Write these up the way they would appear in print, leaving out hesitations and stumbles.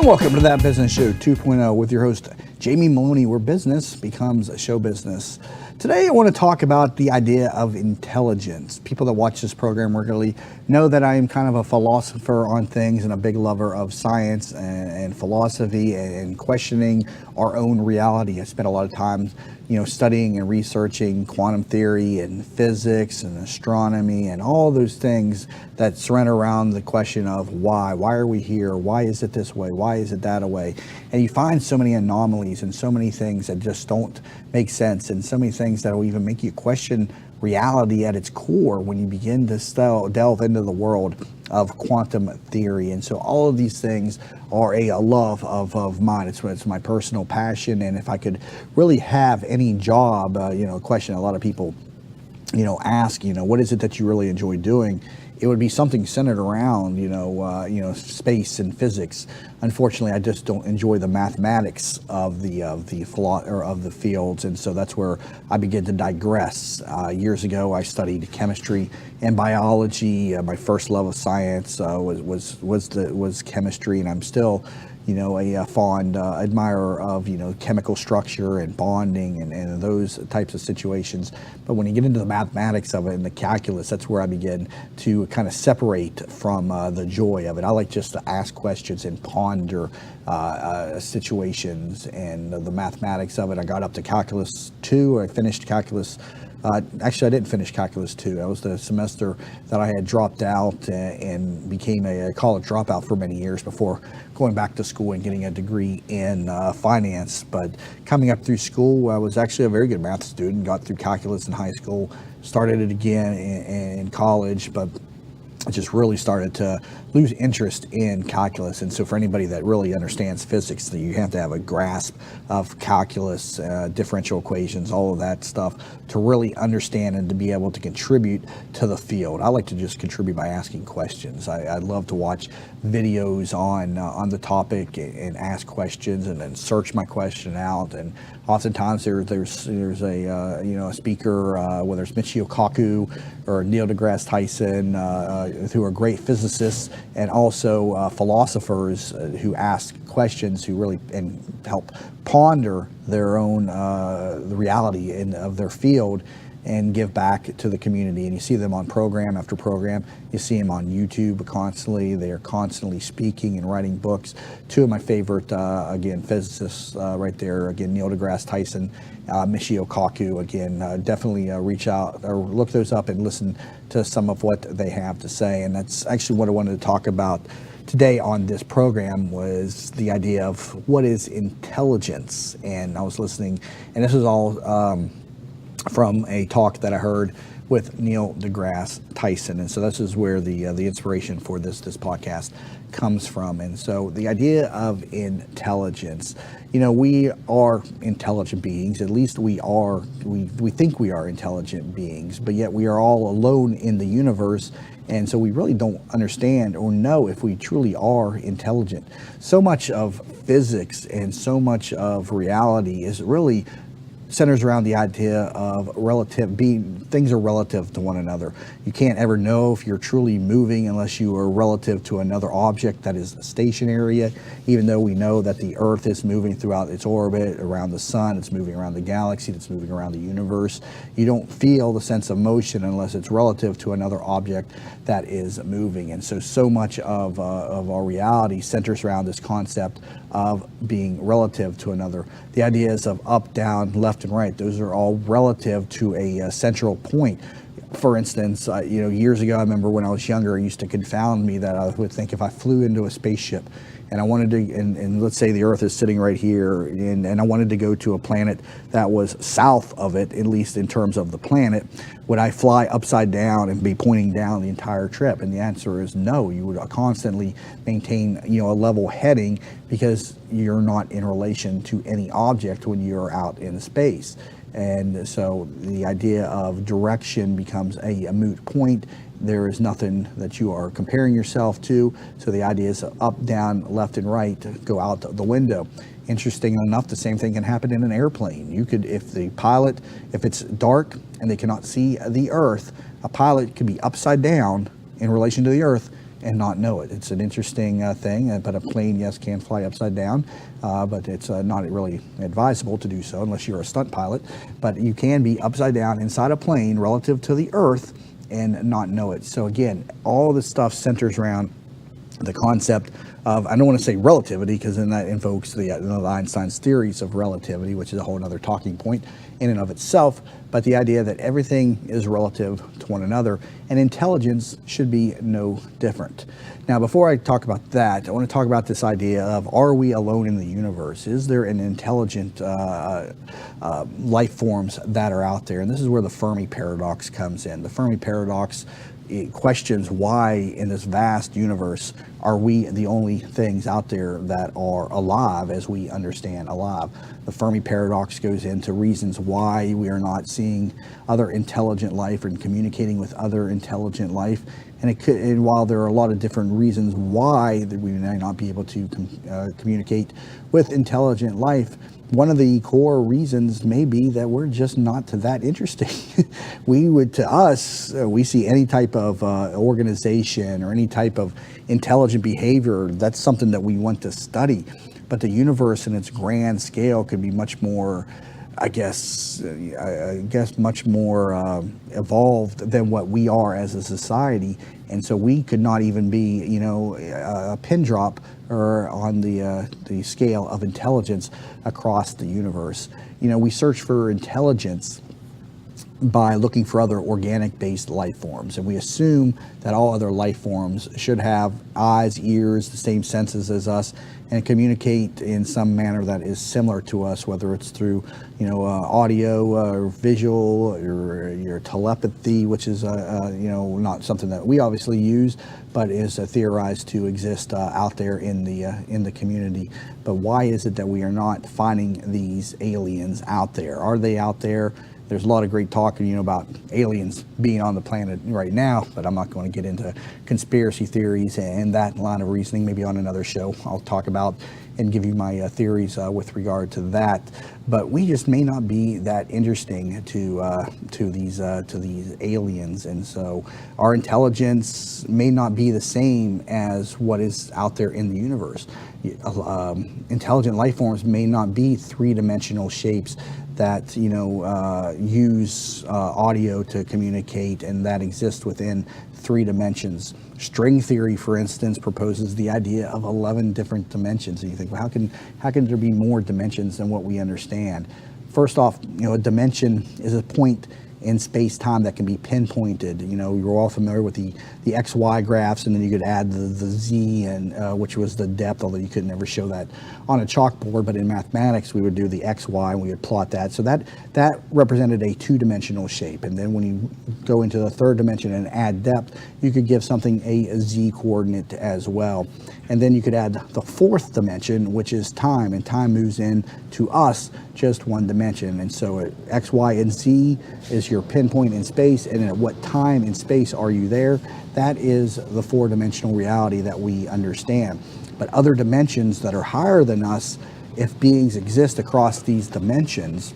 And welcome to That Business Show 2.0 with your host, Jamie Maloney, where business becomes show business. Today, I want to talk about the idea of intelligence. People that watch this program regularly know that I am kind of a philosopher on things and a big lover of science and philosophy and questioning our own reality. I spent a lot of time, studying and researching quantum theory and physics and astronomy and all those things that surround around the question of why. Why are we here? Why is it this way? Why is it that way? And you find so many anomalies and so many things that just don't make sense, and so many things that will even make you question reality at its core when you begin to delve into the world of quantum theory. And so all of these things are a love of mine. It's my personal passion. And if I could really have any job, a question a lot of people, ask, what is it that you really enjoy doing? It would be something centered around, space and physics. Unfortunately, I just don't enjoy the mathematics of the fields, and so that's where I begin to digress. Years ago, I studied chemistry and biology. My first love of science was chemistry, and I'm still a fond admirer of, chemical structure and bonding and those types of situations. But when you get into the mathematics of it and the calculus, that's where I begin to kind of separate from the joy of it. I like just to ask questions and ponder situations and the mathematics of it. I got up to calculus 2. I finished calculus. Actually, I didn't finish Calculus 2. That was the semester that I had dropped out and became a college dropout for many years before going back to school and getting a degree in finance. But coming up through school, I was actually a very good math student, got through calculus in high school, started it again in college, but I just really started to lose interest in calculus. And so for anybody that really understands physics, you have to have a grasp of calculus, differential equations, all of that stuff to really understand and to be able to contribute to the field. I like to just contribute by asking questions. I love to watch videos on the topic and ask questions and then search my question out. And oftentimes there's a speaker, whether it's Michio Kaku or Neil deGrasse Tyson, who are great physicists and also philosophers who ask questions, who really and help ponder their own the reality of their field and give back to the community. And you see them on program after program. You see them on YouTube constantly. They are constantly speaking and writing books. Two of my favorite, physicists right there. Again, Neil deGrasse Tyson, Michio Kaku. Again, definitely reach out or look those up and listen to some of what they have to say. And that's actually what I wanted to talk about today on this program, was the idea of what is intelligence. And I was listening, and this is all from a talk that I heard with Neil deGrasse Tyson. And so this is where the inspiration for this podcast comes from. And so the idea of intelligence, we are intelligent beings. At least we think we are intelligent beings, but yet we are all alone in the universe. And so we really don't understand or know if we truly are intelligent. So much of physics and so much of reality is really centers around the idea of things are relative to one another. You can't ever know if you're truly moving unless you are relative to another object that is stationary, even though we know that the Earth is moving throughout its orbit around the sun, it's moving around the galaxy, it's moving around the universe. You don't feel the sense of motion unless it's relative to another object that is moving. And so much of our reality centers around this concept of being relative to another. The ideas of up, down, left, and right, those are all relative to a central point. For instance, years ago, I remember when I was younger, it used to confound me that I would think if I flew into a spaceship and I wanted to, and let's say the Earth is sitting right here, and I wanted to go to a planet that was south of it, at least in terms of the planet, would I fly upside down and be pointing down the entire trip? And the answer is no. You would constantly maintain, a level heading, because you're not in relation to any object when you're out in space. And so the idea of direction becomes a moot point. There is nothing that you are comparing yourself to. So the ideas of up, down, left, and right go out the window. Interesting enough, the same thing can happen in an airplane. You could, if it's dark and they cannot see the Earth, a pilot could be upside down in relation to the Earth and not know it. It's an interesting thing, but a plane, yes, can fly upside down, but it's not really advisable to do so unless you're a stunt pilot. But you can be upside down inside a plane relative to the Earth and not know it. So again, all this stuff centers around the concept of, I don't want to say relativity, because then that invokes the Einstein's theories of relativity, which is a whole other talking point in and of itself, but the idea that everything is relative to one another, and intelligence should be no different. Now, before I talk about that, I want to talk about this idea of, are we alone in the universe? Is there an intelligent life forms that are out there? And this is where the Fermi paradox comes in. The Fermi paradox, it questions why in this vast universe are we the only things out there that are alive as we understand alive. The Fermi paradox goes into reasons why we are not seeing other intelligent life and communicating with other intelligent life. And while there are a lot of different reasons why that we may not be able to communicate with intelligent life, one of the core reasons may be that we're just not that interesting. To us, we see any type of organization or any type of intelligent behavior, that's something that we want to study. But the universe in its grand scale could be much more, I guess much more evolved than what we are as a society. And so we could not even be, a pin drop or on the scale of intelligence across the universe. We search for intelligence by looking for other organic-based life forms, and we assume that all other life forms should have eyes, ears, the same senses as us, and communicate in some manner that is similar to us, whether it's through audio or visual or your telepathy, which is not something that we obviously use, but is theorized to exist out there in the community. But why is it that we are not finding these aliens out there? Are they out there? There's a lot of great talk, about aliens being on the planet right now, but I'm not going to get into conspiracy theories and that line of reasoning. Maybe on another show I'll talk about and give you my theories with regard to that. But we just may not be that interesting to these aliens, and so our intelligence may not be the same as what is out there in the universe. Intelligent life forms may not be three-dimensional shapes that use audio to communicate and that exist within 3 dimensions. String theory, for instance, proposes the idea of 11 different dimensions. And you think, well, how can there be more dimensions than what we understand? First off, a dimension is a point in space-time that can be pinpointed. You're all familiar with the XY graphs, and then you could add the Z, and which was the depth, although you could never show that on a chalkboard. But in mathematics, we would do the XY, and we would plot that. So that represented a 2-dimensional shape. And then when you go into the 3rd dimension and add depth, you could give something a Z coordinate as well. And then you could add the 4th dimension, which is time, and time moves in to us just 1 dimension. And so X, Y, and Z is your pinpoint in space, and at what time in space are you there? That is the 4-dimensional reality that we understand. But other dimensions that are higher than us, if beings exist across these dimensions,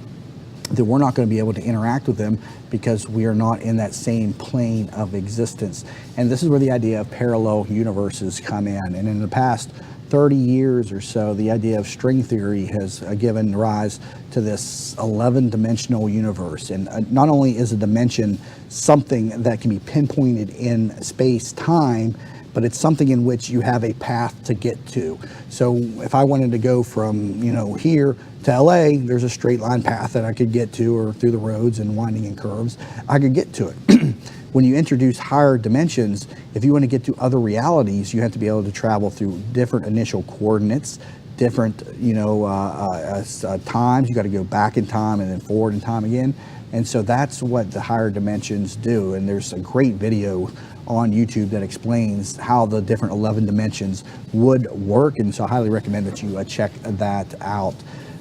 then we're not going to be able to interact with them because we are not in that same plane of existence. And this is where the idea of parallel universes come in. And in the past 30 years or so, the idea of string theory has given rise to this 11-dimensional universe. And not only is a dimension something that can be pinpointed in space-time, but it's something in which you have a path to get to. So if I wanted to go from here to LA, there's a straight line path that I could get to, or through the roads and winding and curves, I could get to it. When you introduce higher dimensions, if you want to get to other realities, you have to be able to travel through different initial coordinates, different times. You got to go back in time and then forward in time again. And so that's what the higher dimensions do. And there's a great video on YouTube that explains how the different 11 dimensions would work. And so I highly recommend that you check that out.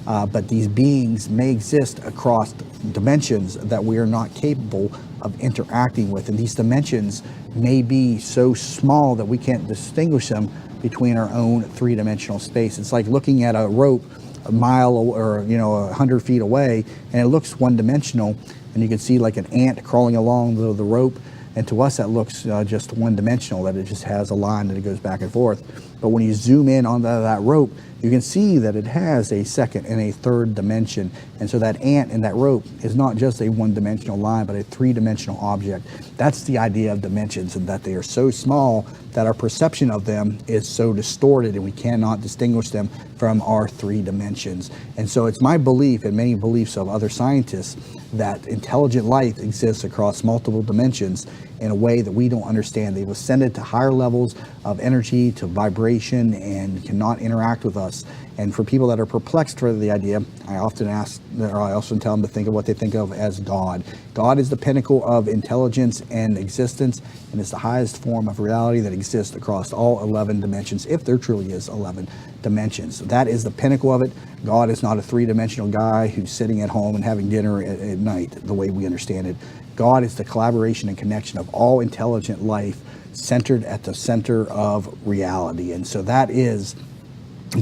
But these beings may exist across dimensions that we are not capable of interacting with. And these dimensions may be so small that we can't distinguish them between our own 3-dimensional space. It's like looking at a rope a mile or 100 feet away, and it looks one-dimensional, and you can see like an ant crawling along the rope, And to us, that looks just one-dimensional, that it just has a line that it goes back and forth. But when you zoom in on that rope, you can see that it has a second and a third dimension. And so that ant in that rope is not just a one-dimensional line, but a three-dimensional object. That's the idea of dimensions, and that they are so small that our perception of them is so distorted and we cannot distinguish them from our three dimensions. And so it's my belief, and many beliefs of other scientists, that intelligent life exists across multiple dimensions in a way that we don't understand. They've ascended to higher levels of energy, to vibration, and cannot interact with us. And for people that are perplexed for the idea, I often tell them to think of what they think of as God. God is the pinnacle of intelligence and existence, and it's the highest form of reality that exists across all 11 dimensions, if there truly is 11 dimensions. That is the pinnacle of it. God is not a three-dimensional guy who's sitting at home and having dinner at night, the way we understand it. God is the collaboration and connection of all intelligent life centered at the center of reality. And so that is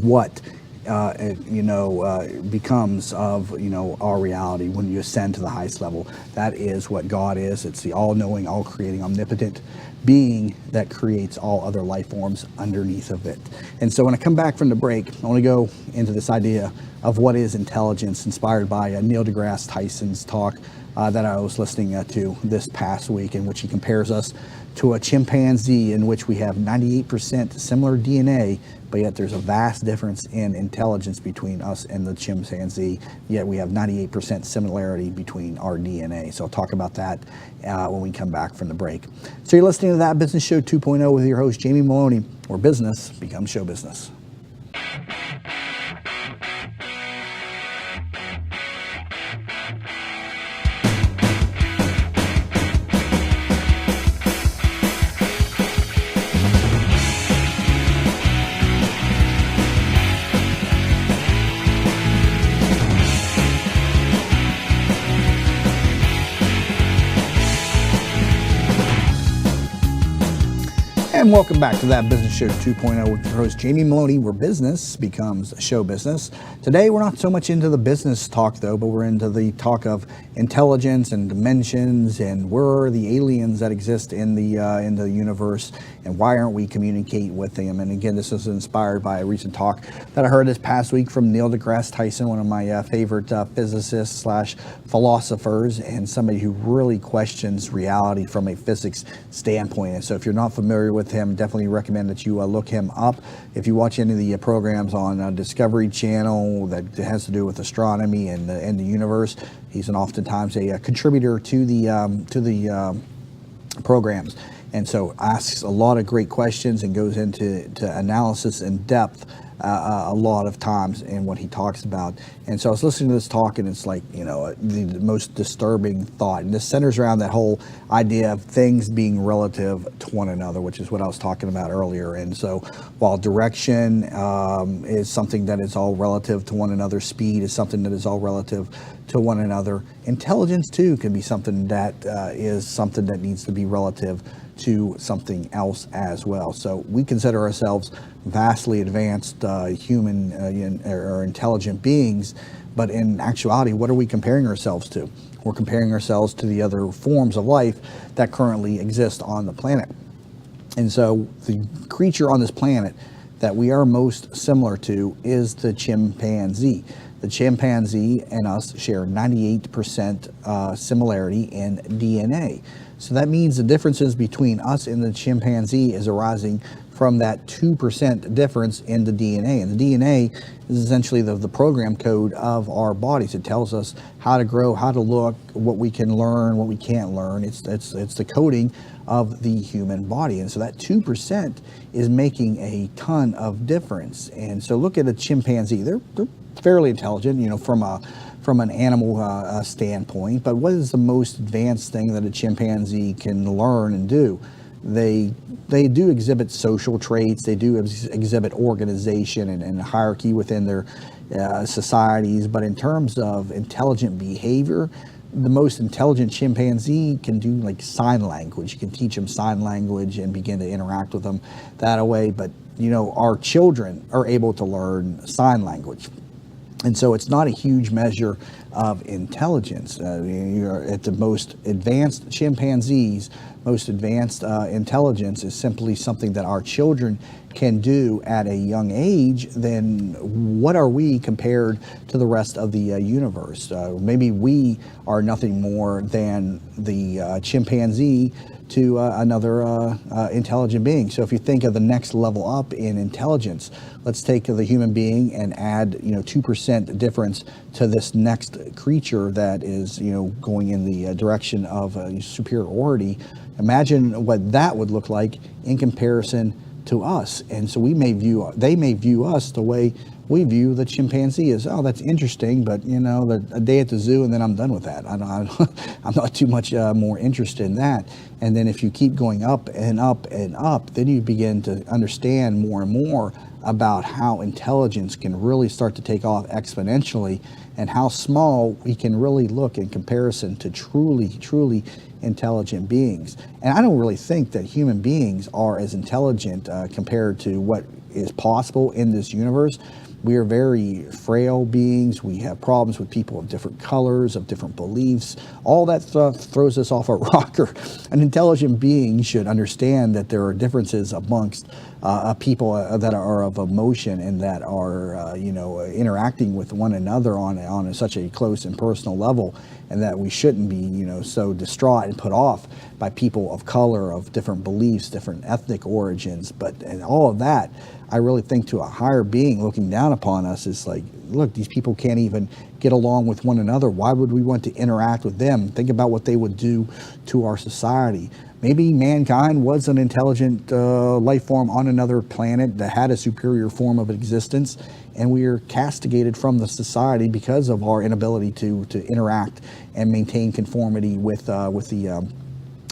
what becomes of our reality when you ascend to the highest level. That is what God is. It's the all-knowing, all-creating, omnipotent being that creates all other life forms underneath of it. And so when I come back from the break, I want to go into this idea of what is intelligence, inspired by Neil deGrasse Tyson's talk that I was listening to this past week, in which he compares us to a chimpanzee, in which we have 98% similar DNA, but yet there's a vast difference in intelligence between us and the chimpanzee, yet we have 98% similarity between our DNA. So I'll talk about that when we come back from the break. So you're listening to That Business Show 2.0 with your host, Jamie Maloney, where business becomes show business. And welcome back to That Business Show 2.0 with your host, Jamie Maloney, where business becomes show business. Today, we're not so much into the business talk, though, but we're into the talk of intelligence and dimensions, and where are the aliens that exist in the universe, and why aren't we communicating with them? And again, this is inspired by a recent talk that I heard this past week from Neil deGrasse Tyson, one of my favorite physicists / philosophers, and somebody who really questions reality from a physics standpoint. And so if you're not familiar with him, definitely recommend that you look him up. If you watch any of the programs on Discovery Channel that has to do with astronomy and the universe, he's oftentimes a contributor to the programs, and so asks a lot of great questions and goes into analysis in depth a lot of times in what he talks about. And so I was listening to this talk, and it's like, the most disturbing thought. And this centers around that whole idea of things being relative to one another, which is what I was talking about earlier. And so while direction is something that is all relative to one another, speed is something that is all relative to one another, intelligence too can be something that needs to be relative to something else as well. So we consider ourselves vastly advanced human or intelligent beings, but in actuality, what are we comparing ourselves to? We're comparing ourselves to the other forms of life that currently exist on the planet. And so the creature on this planet that we are most similar to is the chimpanzee. The chimpanzee and us share 98% similarity in DNA. So that means the differences between us and the chimpanzee is arising from that 2% difference in the DNA. And the DNA is essentially the program code of our bodies. It tells us how to grow, how to look, what we can learn, what we can't learn. It's the coding of the human body. And so that 2% is making a ton of difference. And so look at a chimpanzee. They're fairly intelligent, from an animal standpoint, but what is the most advanced thing that a chimpanzee can learn and do? They do exhibit social traits. They do exhibit organization and hierarchy within their societies. But in terms of intelligent behavior, the most intelligent chimpanzee can do like sign language. You can teach them sign language and begin to interact with them that way. But our children are able to learn sign language. And so it's not a huge measure of intelligence. You're at the most advanced chimpanzees, most advanced intelligence is simply something that our children can do at a young age, then what are we compared to the rest of the universe? Maybe we are nothing more than the chimpanzee to another intelligent being. So if you think of the next level up in intelligence, let's take the human being and add 2% difference to this next creature that is going in the direction of superiority. Imagine what that would look like in comparison to us. And so they may view us the way we view the chimpanzee as, oh, that's interesting, but a day at the zoo and then I'm done with that. I'm not too much more interested in that. And then if you keep going up and up and up, then you begin to understand more and more about how intelligence can really start to take off exponentially, and how small we can really look in comparison to truly intelligent beings. And I don't really think that human beings are as intelligent compared to what is possible in this universe. We are very frail beings. We have problems with people of different colors, of different beliefs. All that stuff throws us off a rocker. An intelligent being should understand that there are differences amongst people that are of emotion and that are, interacting with one another on such a close and personal level, and that we shouldn't be, so distraught and put off by people of color, of different beliefs, different ethnic origins. And all of that, I really think, to a higher being looking down upon us, is like, look, these people can't even get along with one another. Why would we want to interact with them? Think about what they would do to our society. Maybe mankind was an intelligent life form on another planet that had a superior form of existence, and we are castigated from the society because of our inability to interact and maintain conformity with the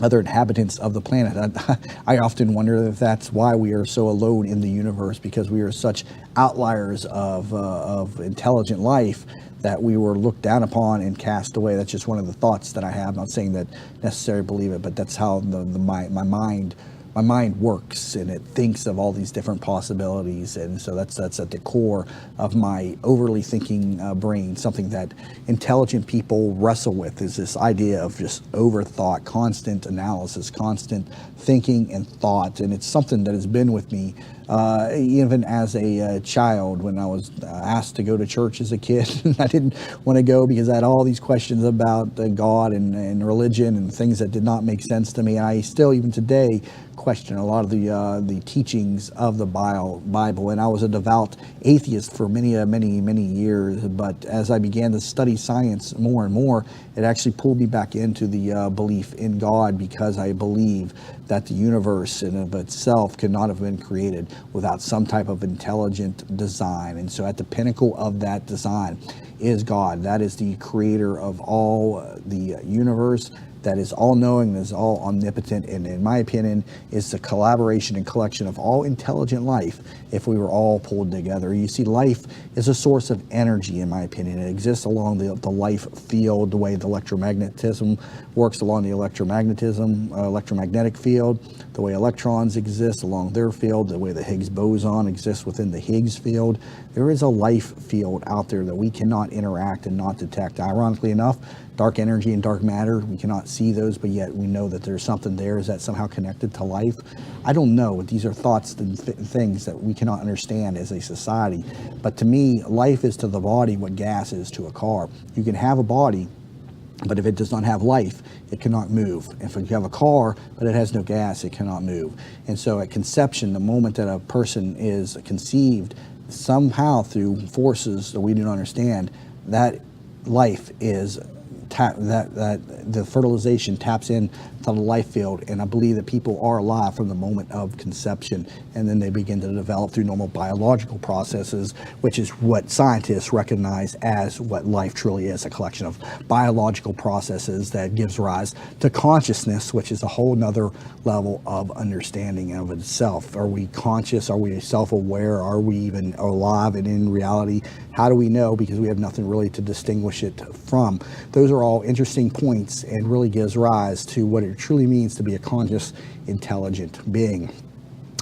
other inhabitants of the planet. I often wonder if that's why we are so alone in the universe, because we are such outliers of intelligent life that we were looked down upon and cast away. That's just one of the thoughts that I have. I'm not saying that necessarily believe it, but that's how my mind works, and it thinks of all these different possibilities. And so that's at the core of my overly thinking brain. Something that intelligent people wrestle with is this idea of just overthought, constant analysis, constant thinking and thought. And it's something that has been with me even as a child. When I was asked to go to church as a kid, I didn't want to go because I had all these questions about God and religion and things that did not make sense to me. And I still, even today, question a lot of the teachings of the Bible. And I was a devout atheist for many years. But as I began to study science more and more, it actually pulled me back into the belief in God, because I believe that the universe in of itself could not have been created without some type of intelligent design. And so at the pinnacle of that design is God. That is the creator of all the universe, that is all-knowing, that is all omnipotent, and in my opinion, is the collaboration and collection of all intelligent life if we were all pulled together. You see, life is a source of energy, in my opinion. It exists along the life field, the way the electromagnetism works along the electromagnetic field, the way electrons exist along their field, the way the Higgs boson exists within the Higgs field. There is a life field out there that we cannot interact and not detect. Ironically enough, dark energy and dark matter, we cannot see those, but yet we know that there's something there. Is that somehow connected to life? I don't know. These are thoughts and things that we cannot understand as a society. But to me, life is to the body what gas is to a car. You can have a body, but if it does not have life, it cannot move. If you have a car, but it has no gas, it cannot move. And so at conception, the moment that a person is conceived, somehow through forces that we do not understand, that life is that the fertilization taps in to the life field. And I believe that people are alive from the moment of conception, and then they begin to develop through normal biological processes, which is what scientists recognize as what life truly is: a collection of biological processes that gives rise to consciousness, which is a whole nother level of understanding of itself. Are we conscious? Are we self-aware? Are we even alive and in reality? How do we know? Because we have nothing really to distinguish it from. Those are all interesting points, and really gives rise to what it truly means to be a conscious, intelligent being.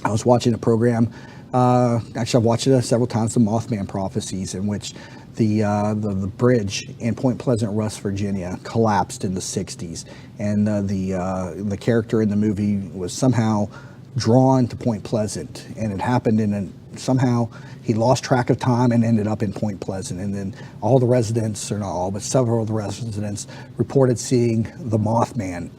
I was watching a program, actually I've watched it several times, the Mothman Prophecies, in which the bridge in Point Pleasant, West Virginia, collapsed in the 60s, and the character in the movie was somehow drawn to Point Pleasant, and it happened somehow he lost track of time and ended up in Point Pleasant. And then all the residents, or not all, but several of the residents reported seeing the Mothman.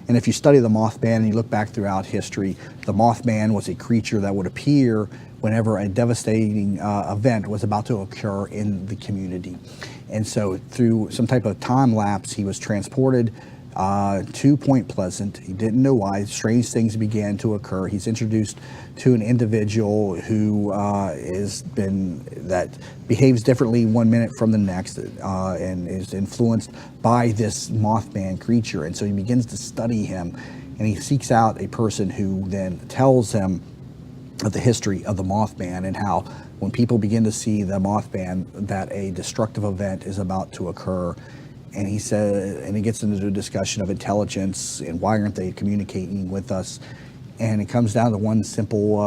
And if you study the Mothman and you look back throughout history, the Mothman was a creature that would appear whenever a devastating event was about to occur in the community. And so through some type of time lapse, he was transported to Point Pleasant. He didn't know why. Strange things began to occur. He's introduced to an individual who that behaves differently 1 minute from the next, and is influenced by this Mothman creature. And so he begins to study him, and he seeks out a person who then tells him of the history of the Mothman, and how when people begin to see the Mothman, that a destructive event is about to occur. And he said, and he gets into a discussion of intelligence and why aren't they communicating with us? And it comes down to one simple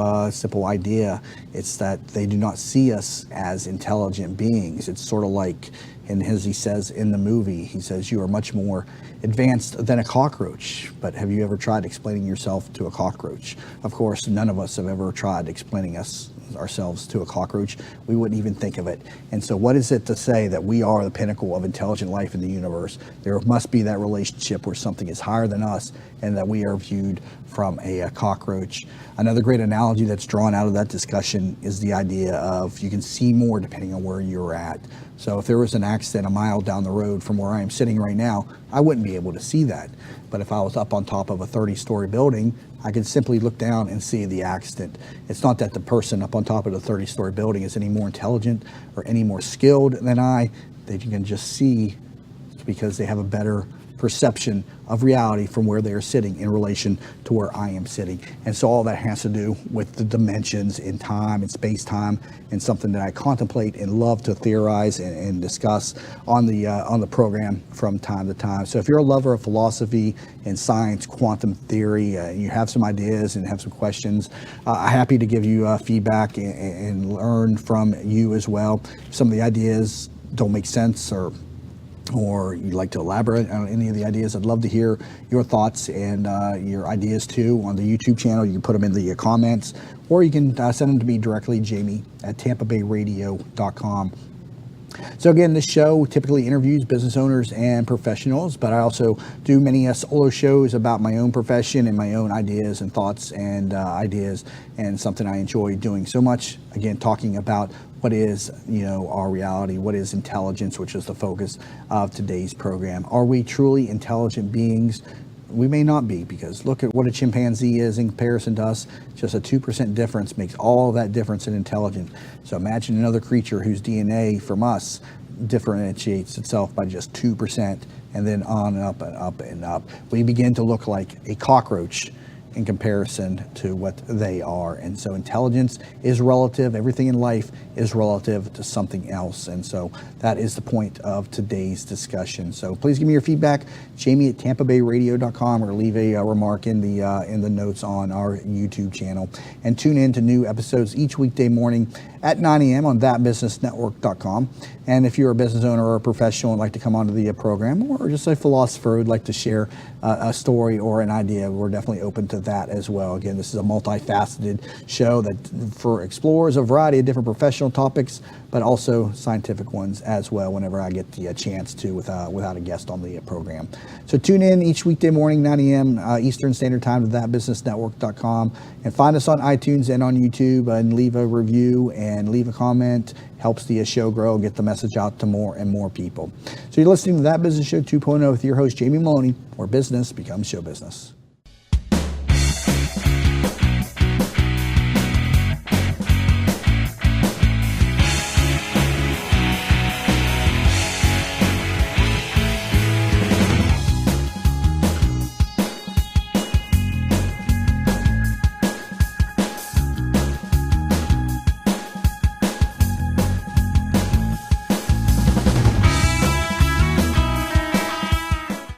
idea. It's that they do not see us as intelligent beings. It's sort of like, and as he says in the movie, he says, you are much more advanced than a cockroach. But have you ever tried explaining yourself to a cockroach? Of course, none of us have ever tried explaining ourselves to a cockroach. We wouldn't even think of it. And so what is it to say that we are the pinnacle of intelligent life in the universe? There must be that relationship where something is higher than us and that we are viewed from a cockroach. Another great analogy that's drawn out of that discussion is the idea of you can see more depending on where you're at. So if there was an accident a mile down the road from where I am sitting right now, I wouldn't be able to see that. But if I was up on top of a 30-story building, I could simply look down and see the accident. It's not that the person up on top of the 30-story building is any more intelligent or any more skilled than I. They can just see because they have a better perception of reality from where they are sitting in relation to where I am sitting. And so all that has to do with the dimensions in time and space-time, and something that I contemplate and love to theorize and discuss on the program from time to time. So if you're a lover of philosophy and science, quantum theory, you have some ideas and have some questions, I'm happy to give you feedback and learn from you as well. If some of the ideas don't make sense, or you'd like to elaborate on any of the ideas, I'd love to hear your thoughts and your ideas too on the YouTube channel. You can put them in the comments, or you can send them to me directly, jamie@tampabayradio.com. So again, this show typically interviews business owners and professionals, but I also do many solo shows about my own profession and my own ideas and thoughts and ideas, and something I enjoy doing so much. Again, talking about what is, our reality, what is intelligence, which is the focus of today's program. Are we truly intelligent beings? We may not be, because look at what a chimpanzee is in comparison to us. Just a 2% difference makes all that difference in intelligence. So imagine another creature whose DNA from us differentiates itself by just 2%, and then on and up and up and up. We begin to look like a cockroach in comparison to what they are. And so intelligence is relative. Everything in life is relative to something else. And so that is the point of today's discussion. So please give me your feedback, jamie@tampabayradio.com, or leave a remark in the notes on our YouTube channel. And tune in to new episodes each weekday morning at 9 a.m. on thatbusinessnetwork.com. And if you're a business owner or a professional and like to come onto the program, or just a philosopher who'd like to share a story or an idea, we're definitely open to that as well. Again, this is a multifaceted show that explores a variety of different professional topics, but also scientific ones as well whenever I get the chance to without a guest on the program. So tune in each weekday morning, 9 a.m. Eastern Standard Time to thatbusinessnetwork.com, and find us on iTunes and on YouTube, and leave a review and leave a comment. Helps the show grow, get the message out to more and more people. So you're listening to That Business Show 2.0 with your host, Jamie Maloney, where business becomes show business.